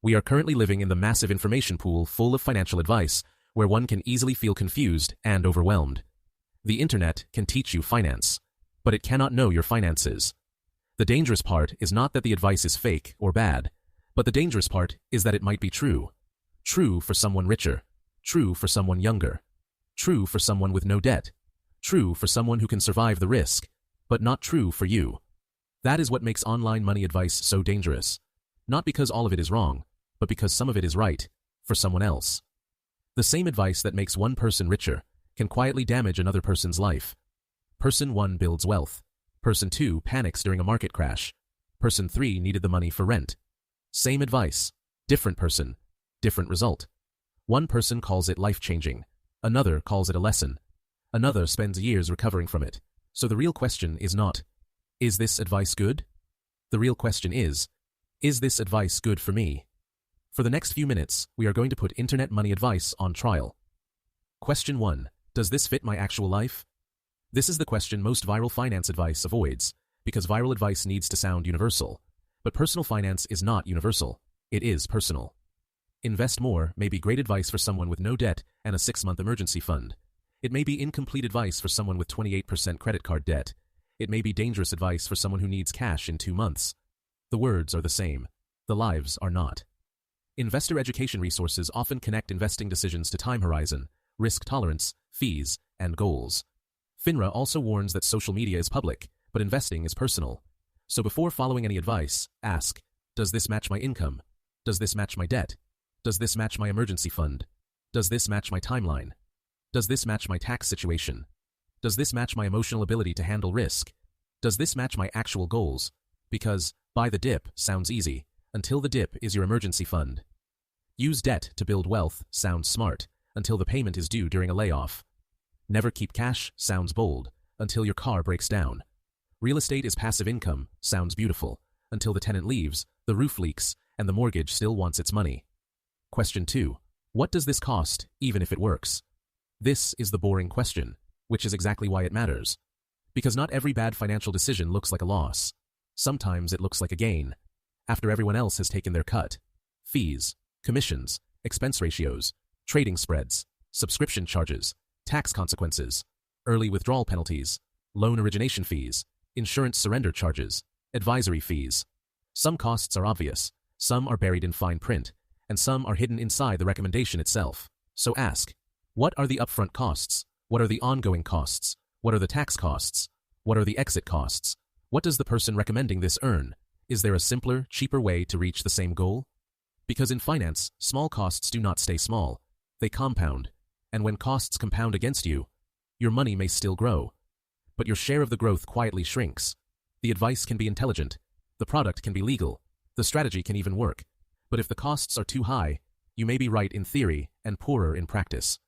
We are currently living in the massive information pool full of financial advice, where one can easily feel confused and overwhelmed. The internet can teach you finance, but it cannot know your finances. The dangerous part is not that the advice is fake or bad, but the dangerous part is that it might be true. True for someone richer, true for someone younger, true for someone with no debt, true for someone who can survive the risk, but not true for you. That is what makes online money advice so dangerous. Not because all of it is wrong, but because some of it is right, for someone else. The same advice that makes one person richer can quietly damage another person's life. Person 1 builds wealth. Person 2 panics during a market crash. Person 3 needed the money for rent. Same advice, different person, different result. One person calls it life-changing. Another calls it a lesson. Another spends years recovering from it. So the real question is not, is this advice good? The real question is this advice good for me? For the next few minutes, we are going to put internet money advice on trial. Question 1. Does this fit my actual life? This is the question most viral finance advice avoids, because viral advice needs to sound universal. But personal finance is not universal. It is personal. Invest more may be great advice for someone with no debt and a 6-month emergency fund. It may be incomplete advice for someone with 28% credit card debt. It may be dangerous advice for someone who needs cash in 2 months. The words are the same. The lives are not. Investor education resources often connect investing decisions to time horizon, risk tolerance, fees, and goals. FINRA also warns that social media is public, but investing is personal. So before following any advice, ask, does this match my income? Does this match my debt? Does this match my emergency fund? Does this match my timeline? Does this match my tax situation? Does this match my emotional ability to handle risk? Does this match my actual goals? Because, buy the dip sounds easy, until the dip is your emergency fund. Use debt to build wealth sounds smart, until the payment is due during a layoff. Never keep cash sounds bold, until your car breaks down. Real estate is passive income sounds beautiful, until the tenant leaves, the roof leaks, and the mortgage still wants its money. Question 2. What does this cost, even if it works? This is the boring question, which is exactly why it matters. Because not every bad financial decision looks like a loss. Sometimes it looks like a gain, after everyone else has taken their cut. Fees, commissions, expense ratios, trading spreads, subscription charges, tax consequences, early withdrawal penalties, loan origination fees, insurance surrender charges, advisory fees. Some costs are obvious, some are buried in fine print, and some are hidden inside the recommendation itself. So ask, what are the upfront costs? What are the ongoing costs? What are the tax costs? What are the exit costs? What does the person recommending this earn? Is there a simpler, cheaper way to reach the same goal? Because in finance, small costs do not stay small. They compound. And when costs compound against you, your money may still grow. But your share of the growth quietly shrinks. The advice can be intelligent. The product can be legal. The strategy can even work. But if the costs are too high, you may be right in theory and poorer in practice.